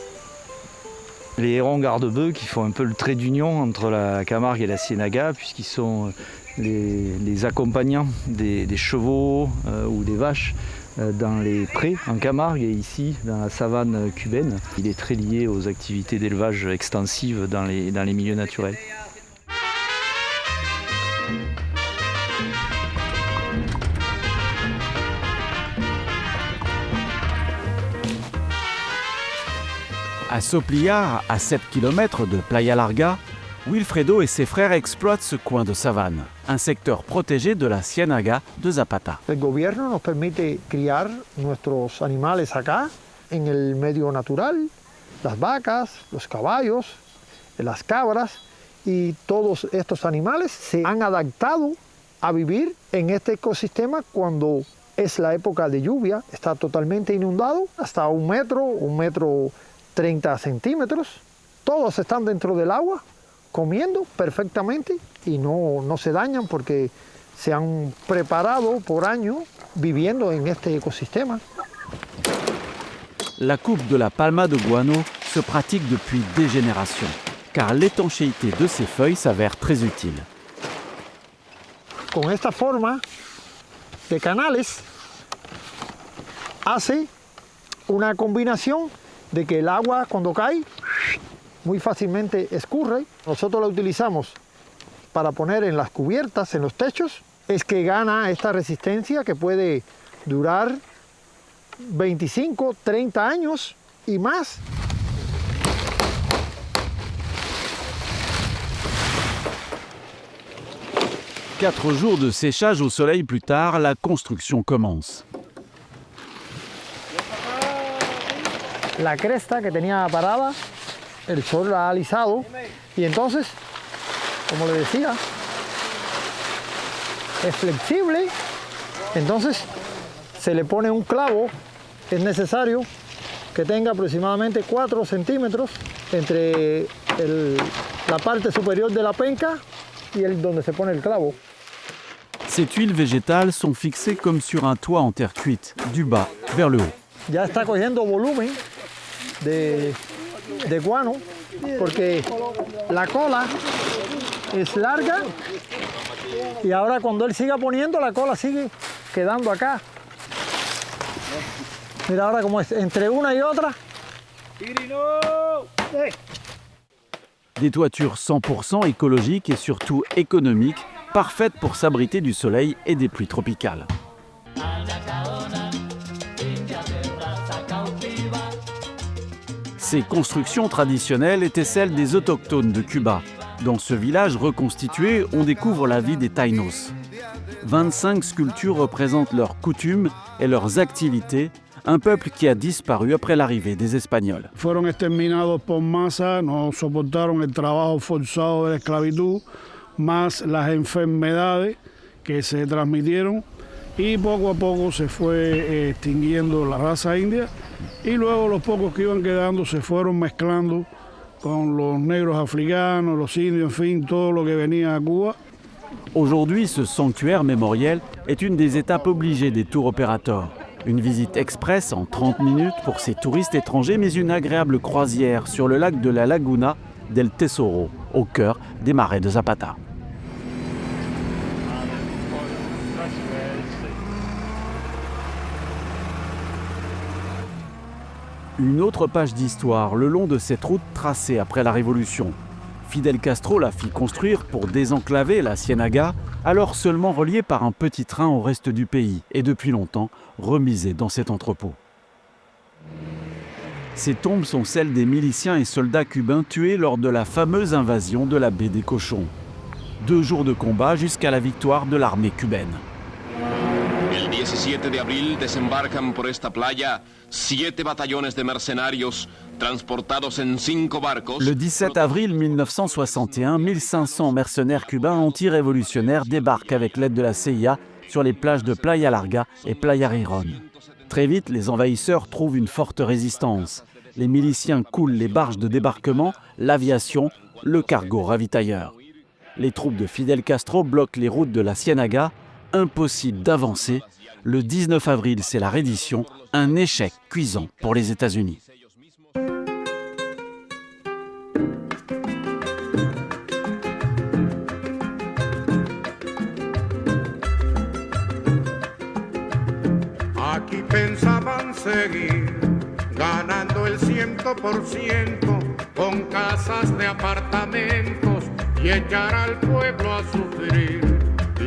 Les hérons garde-bœufs qui font un peu le trait d'union entre la Camargue et la Ciénaga, puisqu'ils sont les accompagnants des chevaux ou des vaches dans les prés en Camargue et ici dans la savane cubaine. Il est très lié aux activités d'élevage extensives dans les milieux naturels. À Sopliar, à 7 km de Playa Larga, Wilfredo et ses frères exploitent ce coin de savane, un secteur protégé de la Ciénaga de Zapata. El gobierno nos permite criar nuestros animales acá, en el medio natural, las vacas, los caballos, las cabras, y todos estos animales se han adaptado a vivir en este ecosistema cuando es la época de lluvia, está totalmente inundado, hasta 1 metro 30 centímetros, todos están dentro del agua, comiendo perfectamente y no se dañan porque se han preparado por años viviendo en este ecosistema. La coupe de la palma de guano se pratique depuis des générations, car l'étanchéité de ses feuilles s'avère très utile. Con esta forma de canales hace una combinación de que el agua cuando cae muy fácilmente escurre. Nosotros la utilizamos para poner en las cubiertas, en los techos. Es que gana esta resistencia que puede durar 25, 30 años y más. Quatre jours de séchage au soleil plus tard, la construction commence. La cresta que tenía parada, el sol la ha alisado y entonces como le decía, es flexible, entonces se le pone un clavo, es necesario que tenga aproximadamente 4 centímetros entre la parte superior de la penca y donde se pone el clavo. Ces tuiles végétales sont fixées comme sur un toit en terre cuite, du bas vers le haut. Ya está cogiendo volumen de guano porque la cola es larga y ahora cuando él siga poniendo la cola sigue quedando acá. Mira ahora cómo es, entre una y otra. Des toitures 100% écologiques et surtout économiques, parfaites pour s'abriter du soleil et des pluies tropicales. Ces constructions traditionnelles étaient celles des autochtones de Cuba. Dans ce village reconstitué, on découvre la vie des Taínos. 25 sculptures représentent leurs coutumes et leurs activités, un peuple qui a disparu après l'arrivée des Espagnols. Fueron exterminados por masa, no soportaron el trabajo forzado de la esclavitud, más las enfermedades que se transmitieron y poco a poco se fue extinguiendo la raza india y luego los pocos que iban quedando se fueron mezclando con los negros africanos, los indios, en fin, todo lo que venía a Cuba. Aujourd'hui, ce sanctuaire mémoriel est une des étapes obligées des tours opérateurs. Une visite express en 30 minutes pour ces touristes étrangers, mais une agréable croisière sur le lac de la Laguna del Tesoro, au cœur des marais de Zapata. Une autre page d'histoire le long de cette route tracée après la Révolution. Fidel Castro la fit construire pour désenclaver la Ciénaga, alors seulement reliée par un petit train au reste du pays et depuis longtemps remisée dans cet entrepôt. Ces tombes sont celles des miliciens et soldats cubains tués lors de la fameuse invasion de la baie des Cochons. 2 jours de combat jusqu'à la victoire de l'armée cubaine. El 17 de abril desembarcan por esta playa 7 batallones de mercenarios transportados en 5 barcos. Le 17 avril 1961, 1500 mercenaires cubains anti-révolutionnaires débarquent avec l'aide de la CIA sur les plages de Playa Larga et Playa Riron. Très vite, les envahisseurs trouvent une forte résistance. Les miliciens coulent les barges de débarquement, l'aviation, le cargo ravitailleur. Les troupes de Fidel Castro bloquent les routes de la Ciénaga. Impossible d'avancer. Le 19 avril, c'est la reddition, un échec cuisant pour les États-Unis. Aquí pensaban seguir ganando el 100% con casas de apartamentos y echar al pueblo a sufrir.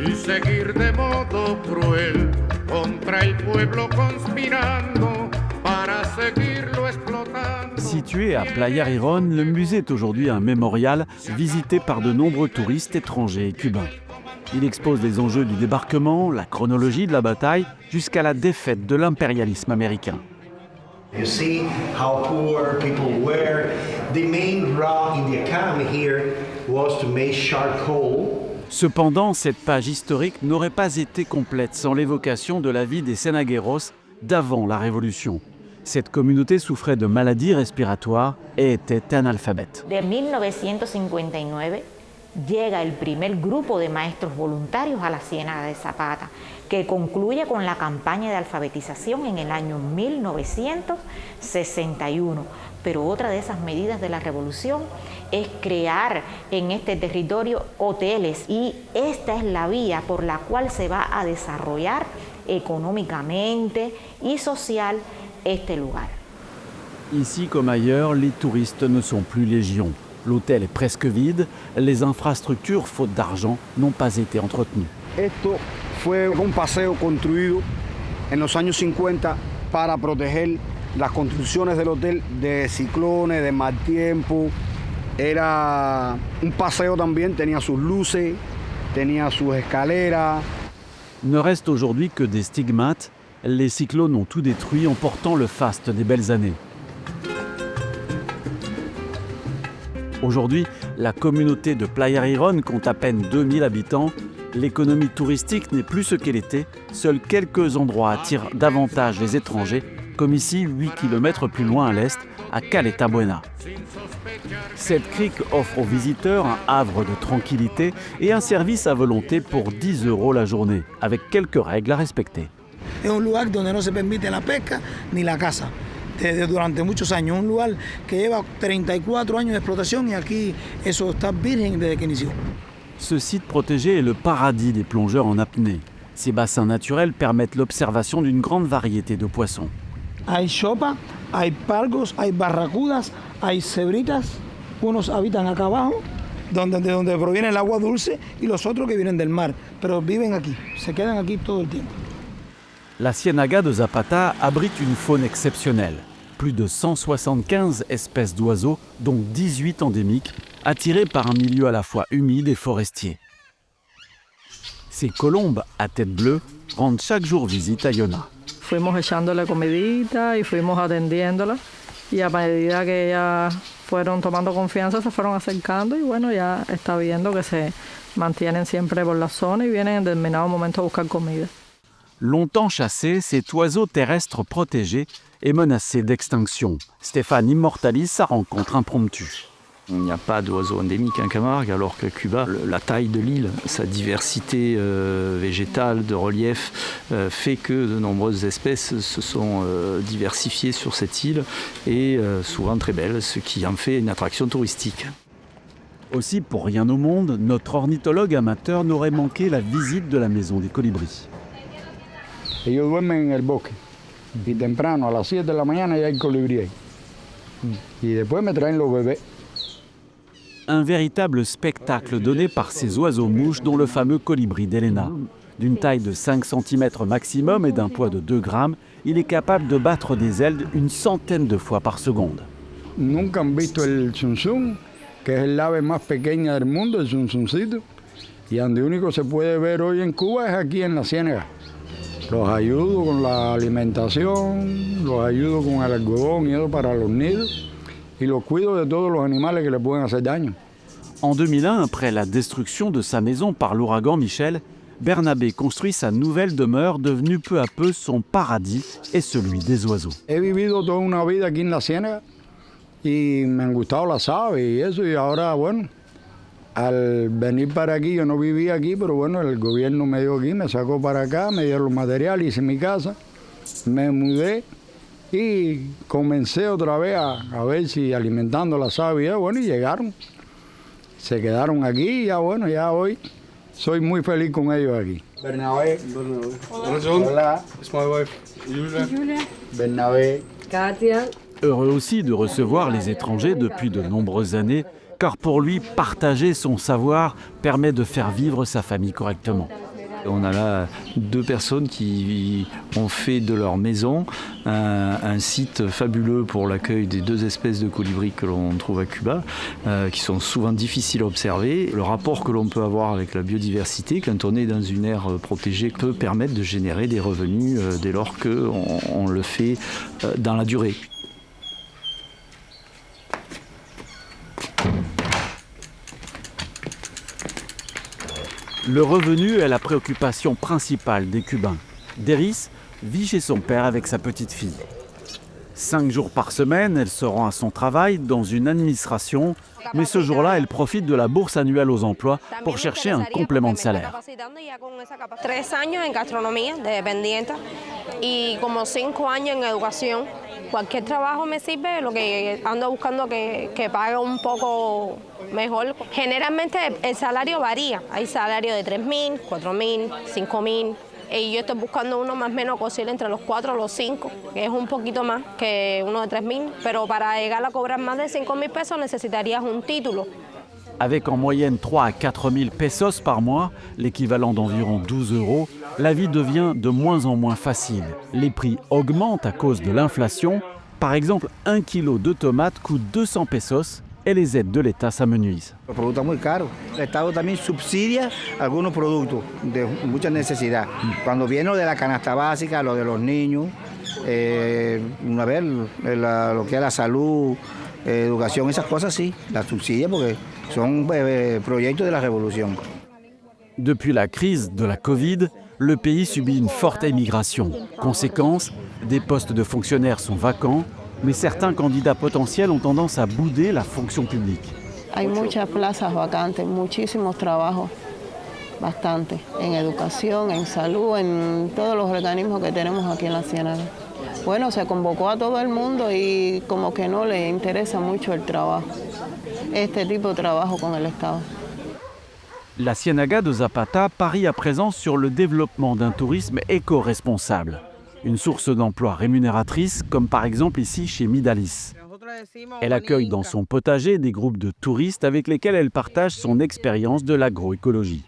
Y seguir de modo cruel contra el pueblo conspirando para seguirlo explotando. Situé à Playa Riron, le musée est aujourd'hui un mémorial visité par de nombreux touristes étrangers et cubains. Il expose les enjeux du débarquement, la chronologie de la bataille, jusqu'à la défaite de l'impérialisme américain. You see how poor people were. The main draw in the economy here was to make charcoal. Cependant, cette page historique n'aurait pas été complète sans l'évocation de la vie des Cenagueros d'avant la Révolution. Cette communauté souffrait de maladies respiratoires et était analphabète. De 1959 llega el primer grupo de maestros voluntarios a la Ciénaga de Zapata, que concluye con la campaña de alfabetización en el año 1961. Pero otra de esas medidas de la revolución es crear en este territorio hoteles y esta es la vía por la cual se va a desarrollar económicamente y social este lugar. Ici comme ailleurs, les touristes ne sont plus légion. L'hôtel est presque vide, les infrastructures, faute d'argent, n'ont pas été entretenues. Esto fue un paseo construido en los años 50 para proteger las construcciones del hotel de ciclones, de mal tiempo. Era un paseo también, tenía sus luces, tenía sus escaleras. Ne reste aujourd'hui que des stigmates. Les cyclones ont tout détruit, emportant le faste des belles années. Aujourd'hui, la communauté de Playa Girón compte à peine 2000 habitants. L'économie touristique n'est plus ce qu'elle était. Seuls quelques endroits attirent davantage les étrangers, comme ici, 8 km plus loin à l'est, à Caleta Buena. Cette crique offre aux visiteurs un havre de tranquillité et un service à volonté pour 10 € la journée, avec quelques règles à respecter. Es un lugar donde no se permite la pesca ni la caza. Durante muchos años, un lugar que lleva 34 años de explotación y aquí eso está virgen desde que inició. Ce site protégé est le paradis des plongeurs en apnée. Ces bassins naturels permettent l'observation d'une grande variété de poissons. Hay chopa, hay pargos, hay barracudas, hay cebritas. Unos habitan acá abajo, de donde proviene el agua dulce, y los otros que vienen del mar, pero viven aquí, se quedan aquí todo el tiempo. La Ciénaga de Zapata abrite une faune exceptionnelle. Plus de 175 espèces d'oiseaux, dont 18 endémiques, attirés par un milieu à la fois humide et forestier. Ces colombes à tête bleue rendent chaque jour visite à Iona. Fuimos echándole comidita y fuimos atendiéndola y a medida que ellas fueron tomando confianza se fueron acercando y bueno, ya está viendo que se mantienen siempre por la zona y vienen en determinado momento a buscar comida. Longtemps chassé, cet oiseau terrestre protégé est menacé d'extinction. Stéphane immortalise sa rencontre impromptue. Il n'y a pas d'oiseaux endémiques en Camargue, alors qu'à Cuba, la taille de l'île, sa diversité végétale, de relief, fait que de nombreuses espèces se sont diversifiées sur cette île et souvent très belles, ce qui en fait une attraction touristique. Aussi, pour rien au monde, notre ornithologue amateur n'aurait manqué la visite de la maison des colibris. Ellos duermen en el bosque y temprano a las 7 de la mañana ya hay colibrí ahí. Y después me traen los bebés. Un véritable spectacle donné par ces oiseaux-mouches dont le fameux colibri d'Elena. D'une taille de 5 cm maximum et d'un poids de 2 grammes, il est capable de battre des ailes une centaine de fois par seconde. Nunca han visto el zunzún, que es el ave más pequeña del mundo, el zunzuncito. Y donde único se puede ver hoy en Cuba es aquí en la Ciénaga. Los ayudo con la alimentación, los ayudo con el algodón y eso para los nidos. Y los cuido de todos los animales que le pueden hacer daño. En 2001, après la destruction de sa maison par l'ouragan Michel, Bernabé construit sa nouvelle demeure devenue peu à peu son paradis et celui des oiseaux. He vivido toda una vida aquí en la Ciénaga y me han gustado las aves y eso, y ahora, bueno, al venir para aquí, yo no vivía aquí, pero bueno, el gobierno me dio aquí, me sacó para acá, me dieron los materiales, hice mi casa, me mudé y comencé otra vez a ver si alimentando las aves, bueno, y llegaron, se quedaron aquí y ya bueno, ya hoy soy muy feliz con ellos aquí. Bernabé. Hola. It's my wife. Julia. Bernabé. Katia. Heureux aussi de recevoir les étrangers depuis de nombreuses années, car pour lui, partager son savoir permet de faire vivre sa famille correctement. On a là 2 personnes qui ont fait de leur maison un site fabuleux pour l'accueil des 2 espèces de colibris que l'on trouve à Cuba, qui sont souvent difficiles à observer. Le rapport que l'on peut avoir avec la biodiversité quand on est dans une aire protégée peut permettre de générer des revenus dès lors qu'on le fait dans la durée. Le revenu est la préoccupation principale des Cubains. Deris vit chez son père avec sa petite fille. 5 jours par semaine, elle se rend à son travail dans une administration, mais ce jour-là, elle profite de la bourse annuelle aux emplois pour chercher un complément de salaire. 3 años en gastronomía de dependiente y como 5 años en educación. Cualquier trabajo me sirve, lo que ando buscando que pague un poco mejor. Generalmente el salario varía, hay salario de 3.000, 4.000, 5.000 y yo estoy buscando uno más o menos posible entre los 4 o los 5, que es un poquito más que uno de 3.000, pero para llegar a cobrar más de 5.000 pesos necesitarías un título. Avec en moyenne 3 à 4 000 pesos par mois, l'équivalent d'environ 12 €, la vie devient de moins en moins facile. Les prix augmentent à cause de l'inflation. Par exemple, 1 kilo de tomates coûte 200 pesos et les aides de l'État s'amenuisent. Los productos muy caros. El Estado también subsidia algunos productos de mucha necesidad. Cuando viene lo de la canasta básica, lo de los niños, una vez lo que es la salud, educación, esas cosas sí, las subsidia porque son proyectos de la revolución. Depuis la crise de la Covid, le pays subit une forte émigration. Conséquence, des postes de fonctionnaires sont vacants, mais certains candidats potentiels ont tendance à bouder la fonction publique. Hay muchas plazas vacantes, muchísimos trabajos, bastante, en educación, en salud, en todos los organismos que tenemos aquí en la Ciénaga. Bueno, se convocó a todo el mundo y como que no le interesa mucho el trabajo, este tipo de trabajo con el Estado. La Ciénaga de Zapata parie à présent sur le développement d'un tourisme éco-responsable, une source d'emploi rémunératrice comme par exemple ici chez Midalis. Elle accueille dans son potager des groupes de touristes avec lesquels elle partage son expérience de l'agroécologie.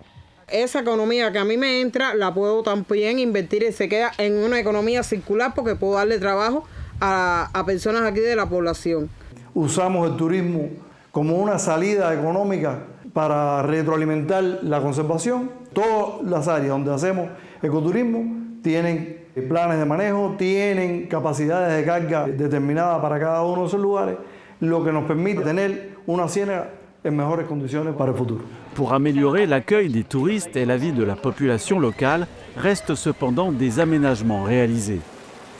Esa economía que a mí me entra, la puedo también invertir y se queda en una economía circular porque puedo darle trabajo a personas aquí de la población. Usamos el turismo como una salida económica para retroalimentar la conservación. Todas las áreas donde hacemos ecoturismo tienen planes de manejo, tienen capacidades de carga determinadas para cada uno de esos lugares, lo que nos permite tener una ciénaga en mejores condiciones para el futuro. Pour améliorer l'accueil des touristes et la vie de la population locale, restent cependant des aménagements réalisés.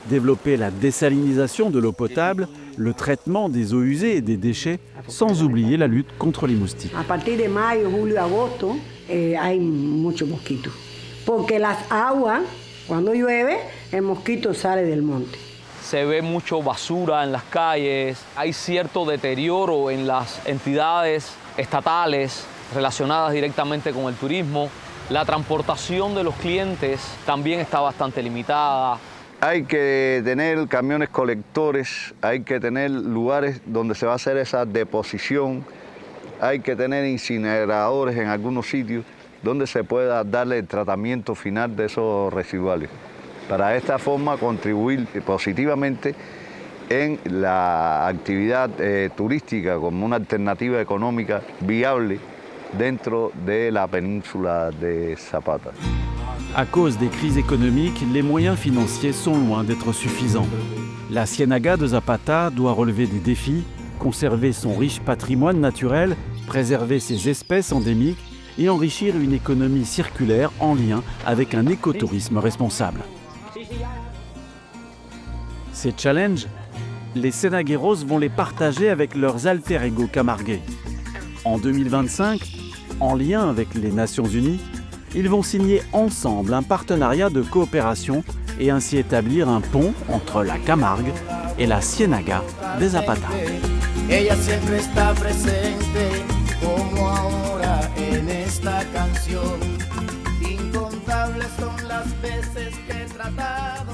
Développer la désalinisation de l'eau potable, le traitement des eaux usées et des déchets, sans oublier la lutte contre les moustiques. A partir de mayo, julio, agosto, hay muchos mosquitos. Porque las aguas, cuando llueve, el mosquito sale del monte. Se ve mucho basura en las calles, hay cierto deterioro en las entidades estatales relacionadas directamente con el turismo. La transportación de los clientes también está bastante limitada. Hay que tener camiones colectores, hay que tener lugares donde se va a hacer esa deposición, hay que tener incineradores en algunos sitios donde se pueda darle el tratamiento final de esos residuales. Para de esta forma contribuir positivamente en la actividad turística como una alternativa económica viable dentro de la péninsula de Zapata. À cause des crises économiques, les moyens financiers sont loin d'être suffisants. La Ciénaga de Zapata doit relever des défis, conserver son riche patrimoine naturel, préserver ses espèces endémiques et enrichir une économie circulaire en lien avec un écotourisme responsable. Ces challenges, les Cienagueros vont les partager avec leurs alter ego camarguais. En 2025, en lien avec les Nations Unies, ils vont signer ensemble un partenariat de coopération et ainsi établir un pont entre la Camargue et la Ciénaga de Zapata. Ella siempre está presente, como ahora en esta canción. Incontables son las veces que he tratado